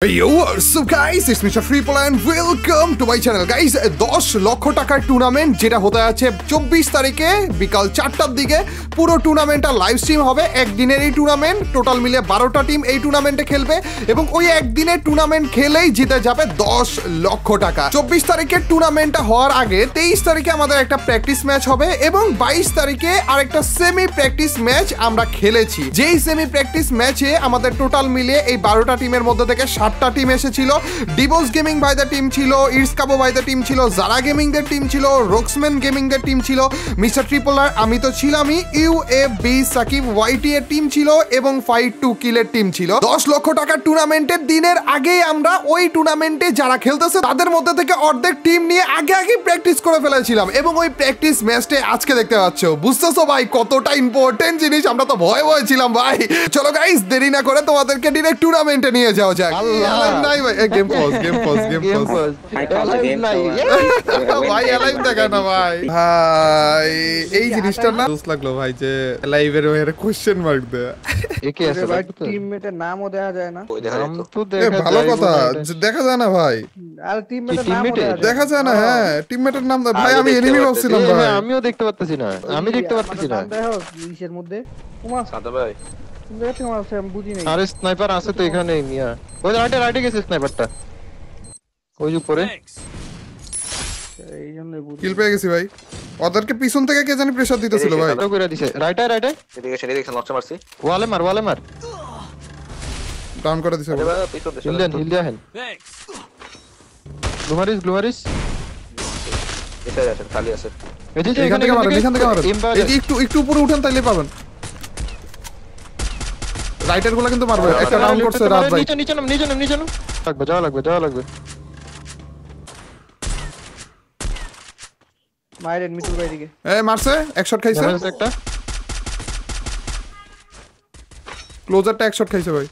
Yo, what's up guys? It's Mr. Triple and welcome to my channel. Guys, 10 লক্ষ টাকার tournament যেটা হতে আছে 24 তারিখে বিকাল 4টার দিকে পুরো টুর্নামেন্টটা লাইভ স্ট্রিম হবে। একদিনের এই টুর্নামেন্ট, টোটাল মিলে 12টা টিম এই টুর্নামেন্টে খেলবে এবং ওই একদিনের টুর্নামেন্ট খেলেই জিতে যাবে 10 লক্ষ টাকা। 24 তারিখের টুর্নামেন্টটা হওয়ার আগে 23 তারিখে আমাদের একটা প্র্যাকটিস ম্যাচ হবে এবং 22 তারিখে আরেকটা সেমি প্র্যাকটিস ম্যাচ আমরা খেলেছি। যেই সেমি প্র্যাকটিস ম্যাচে আমাদের টোটাল মিলে এই 12টা টিমের মধ্যে থেকে 7টা টিম এসেছিল। DeBose gaming by the team ছিল, ইটসকাবো বাই দ্য টিম ছিল, জারা গেমিং দের টিম ছিল, রোক্সম্যান গেমিং দের টিম ছিল, মিস্টার ট্রিপল আর আমি তো ছিলামই, ইউএবি সাকিব ওয়াইটি এর টিম ছিল এবং ফাইট টু কিলের টিম ছিল। 10 লক্ষ টাকার টুর্নামেন্টের দিনের আগেই আমরা ওই টুর্নামেন্টে যারা খেলতেছে তাদের মধ্যে থেকে অর্ধেক টিম নিয়ে আগে প্র্যাকটিস করে ফেলেছিলাম এবং ওই প্র্যাকটিস ম্যাচটা আজকে দেখতে পাচ্ছ। বুঝতেছো ভাই কতটা ইম্পর্টেন্ট জিনিস? আমরা তো ভয় ছিলাম ভাই। চলো গাইস, দেরি না করে তোমাদেরকে ডিরেক্ট টুর্নামেন্টে নিয়ে যাওয়া যাক। নাই ভাই, গেম পজ ভাই, লাইভ দেখা না ভাই। ভাই এই জিনিসটা না দোষ লাগলো ভাই যে লাইভের ওখানে কোশ্চেন মার্ক দেয়া। একে আছে ভাই, টিমমেটের নামও দেখা যায় না। নাম তো দেখা যায়, ভালো কথা, দেখা যায় না ভাই। আর টিমমেটের নাম দেখা যায় না। হ্যাঁ, টিমমেটের নাম ভাই আমি এনিমি ভাবছিলাম ভাই। আমিও দেখতে পাচ্ছি না, আমি দেখতে পাচ্ছি না। দেখো ইসের মধ্যে তোমার সাদা ভাই দেখতে মারছে, আমি বুঝি নাই। আরে স্নাইপার আছে তো এখানে মিয়া। ওই রাইটে গেছে স্নাইপারটা, ওই উপরে। এই জন্য বুঝি কিল পেয়ে গেছি ভাই। ওদেরকে পিছন থেকে কে জানি প্রেসার দিতেছিল ভাই। এটা কইরা দিছে রাইটে এদিকে সেটা দেখছেন, লঞ্চ মারছি। ওয়ালে মার ডাউন করে দিছে ভাই। হিল দেন গ্লোমারিস এটা আছে, খালি আছে। এখান থেকে মারেন। একটু উপরে উঠেন তাইলে পাবেন। রাইটার গুলো কিন্তু মারবে। একটা ডাউন করছে রাত ভাই। নিচে যাওয়া লাগবে। মাইরেন মিতুল ভাই দিকে। মারছে, এক শট খাইছে একটা। ক্লোজারটা এক শট খাইছে ভাই।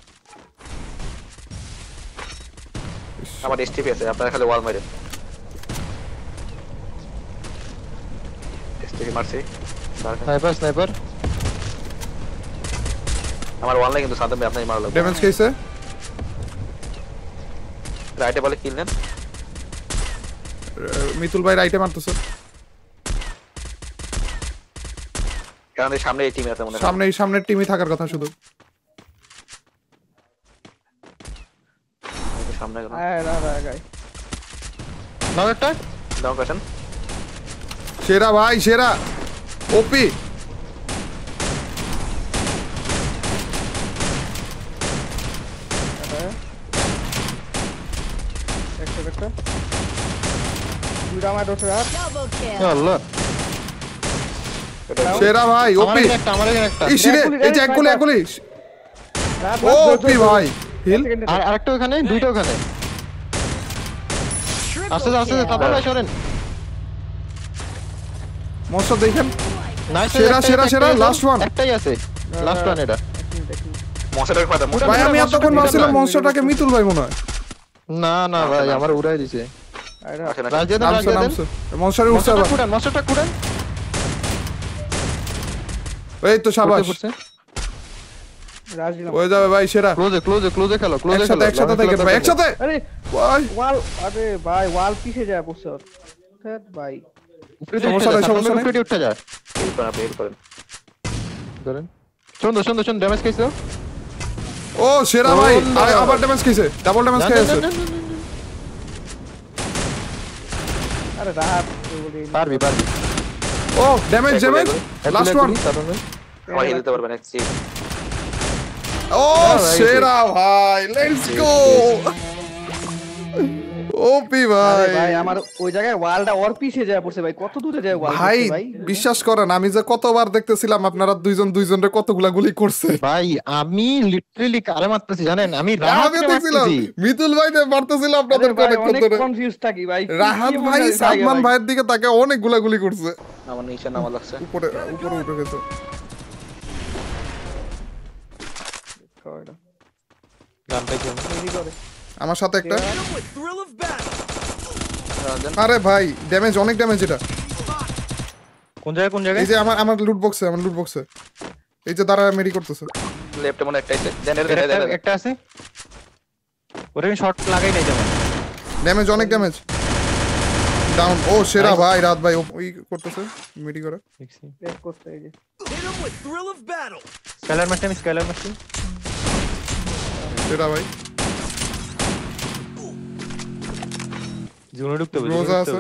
আমার এসটিপি আছে, আপনারা খালি ওয়াল মারেন। এসটিপি মারছে। স্নাইপার আমার ওয়াল নাই কিন্তু সাদা ভাই আপনাই মারলো। ড্যামেজ খাইছে। রাইটে বলে কিল নেন। মিতুল ভাই রাইটে মারতেছে। কারণ এই সামনে এই টিম আছে মনে হয়। সামনের টিমই থাকার কথা শুধু। সামনে গেল। গাই নাও একটা দাও কাছেন। সেরা ভাই, সেরা ওপি। সেরা ভাই ওপি। এই যে এক গোলি ওপি ভাই। হিল আর আরেকটা ওখানে, দুইটা ওখানে আসছে তারপর ভাই সরেন। মনস্টার দেখেন। সেরা লাস্ট ওয়ান একটাই আছে, লাস্ট ওয়ান এটা। মনস্টারটাকে ফাটা ভাই। আমি এতক্ষণ মারছিলাম মনস্টারটাকে, মিতুল ভাই মনে হয়। না ভাই আমার উড়াই দিছে। মনস্টারটা কুড়ান। এই তো শাবাশ, হয়ে যাবে ভাই। সেরা ক্লোজে খেলো। একসাথে থেকে ভাই, একসাথে। আরে ওয়াল, আরে ভাই ওয়াল পিছে যায় পড়ছে ভাই। সমস্যা নাই উঠে যায়। বের করেন। শুন ড্যামেজ খাইছো। ও সেরা ভাই, আবার ড্যামেজ খাইছে, ডাবল ড্যামেজ খাইছে। আরে রাহাত পারবি। ও ড্যামেজ লাস্ট ওয়ান। আমার হিলতে পারবে না। ও সেরা ভাই, লেটস গো ওপি ভাই। ভাই আমার ওই জায়গায় ওয়ালটা ওর পিছে যায় পড়ছে ভাই। কত দূরে যায় ওয়াল ভাই, বিশ্বাস করেন আমি যে কতবার দেখতেছিলাম আপনারা দুইজনের কতগুলা গুলি করছে ভাই। আমি লিটারালি কারে মারতেছি জানেন? আমি রাহাতকে দেখছিলাম, মিতুল ভাই মারতেছিল আপনাদের অনেক কনফিউজ থাকি ভাই। রাহাত ভাই সালমান ভাইয়ের দিকে তাকে অনেকগুলা গুলি করছে। আমার নিচে নামা লাগছে, উপরে উঠে গেছে। আমার সাথে একটা। আরে ভাই ড্যামেজ, অনেক ড্যামেজ। এটা কোন জায়গায়? এই যে আমার লুট বক্সে। এই যে দাঁড়া মেরি করতেছে। লেফটে মনে একটা আছে, একটা আছে। ওরে আমি শট লাগাই নাই যেমন ড্যামেজ অনেক ড্যামেজ ডাউন ও সেরা ভাই রাত ভাই ওই করতেছে মিডি করে দেখছি ব্রেক করতে এই যে স্কেলার মারছি সেরা ভাই জোনে ঢুকতে হবে রোজা আছে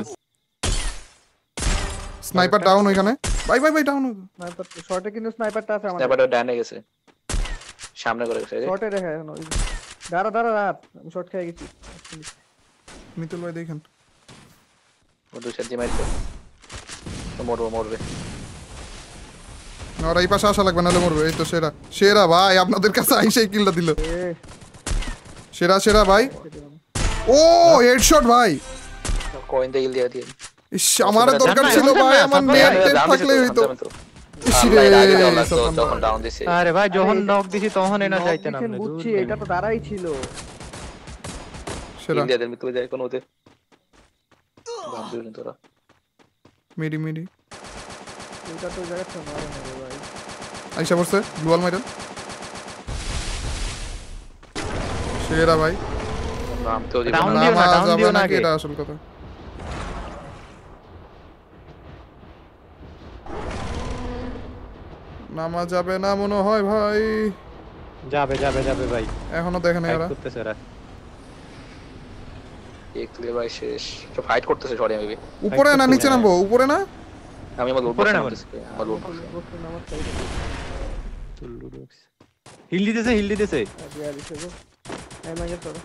স্নাইপার ডাউন ওইখানে ভাই ডাউন স্নাইপার শর্টে কিন্তু স্নাইপারটা আছে আমাদের স্নাইপারটা ডানে গেছে সামনে করে গেছে শর্টে দেখা এখন দাঁড়া রাত আমি শর্ট খেয়ে গেছি মিতুল ভাই দেখেন ও দুই চার জি মারছে তো মরবে আর এই পাশে আসা লাগবে নাহলে মরবে এই তো সেরা ভাই আপনাদের কাছে আইসাই কিলটা দিল সেরা ভাই ও হেডশট ভাই কয়েন দিয়ে দিয়ে দিয়ে ইস আমার দরকার ছিল ভাই আমার নেট থাকলেই হইতো যখন ডাউন দিছে আরে ভাই যখন নক দিছি তখন এনা যাইতে না আমি বুঝছি এটা তো দাঁড়াই ছিল সেরা ইন্ডিয়াদের মিত্র যায় কোন ওতে ভাবছিস তোরা মিডি এটা তো জায়গা তো মারে না ভাই আইসা পড়ছে গ্লোবাল মেডাল সেরা ভাই নাম তো দিব Down না দিও না, down দিও না নাকি আগে। এটা আসল কথা নামা যাবে না মনে হয় ভাই যাবে ভাই এখনো দেখেন ফাইট এরা করতেছে এরা এক তুলে ভাই শেষ তো ফাইট করতেছে সরি আমি উপরে না নিচে নামবো উপরে না আমি আমার উপরে না আমার লোড বক্স নামাজ চাই হিল দিতেছে দিয়া দিছে গো এই মাগে চলো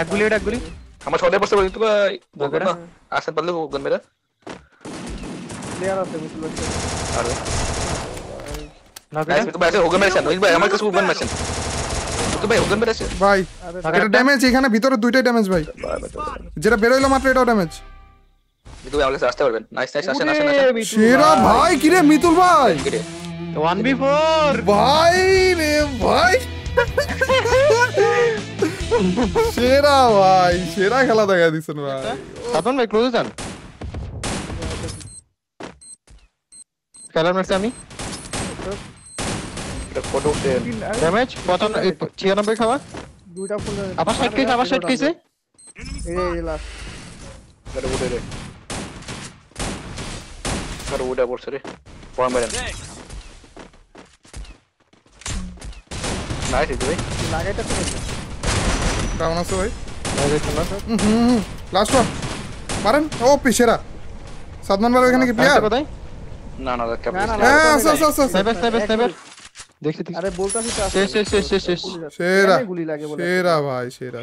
এক গুলি আমার শটে বসে বলি তো ভাই বলবেন না বলবেন আসেন পারলে গন মেরা প্লেয়ার আছে মিছিল আছে আর নক গাইস তো ভাই ওগন মেরেছেন ওই ভাই আমার কাছে ওগন মেরেছেন তো ভাই ওগন মেরেছেন ভাই আরে এটা ড্যামেজ এখানে ভিতরে দুইটাই ড্যামেজ ভাই যেটা বের হইলো মাত্র এটাও ড্যামেজ কিন্তু আমার কাছে আসতে পারবেন নাইস আসেন সেরা ভাই কিরে মিতুল ভাই 1v4 ভাই রে ভাই সেরা খেলা দেখা দিছেন ভাই সাধন ভাই ক্লোজে যান স্কেলার মারছি আমি এটা ফটো উঠে ড্যামেজ 96 খাওয়া দুইটা ফুল আবার সাইড কেসে এই লাস্ট এটা উঠে রে আর উঠে পড়ছে রে পড়া মেরেন নাইস ভাই লাগাইটা তো কেমন আছো ভাই লাস্ট ওয়ান মারেন ও পিছেরা সাদমান ভাই এখানে কি প্লেয়ার কোথায় না না না, হ্যাঁ আচ্ছা স্নাইপার দেখছি আরে বলতাছি তো শেষ সেরা গুলি লাগে বলে সেরা ভাই সেরা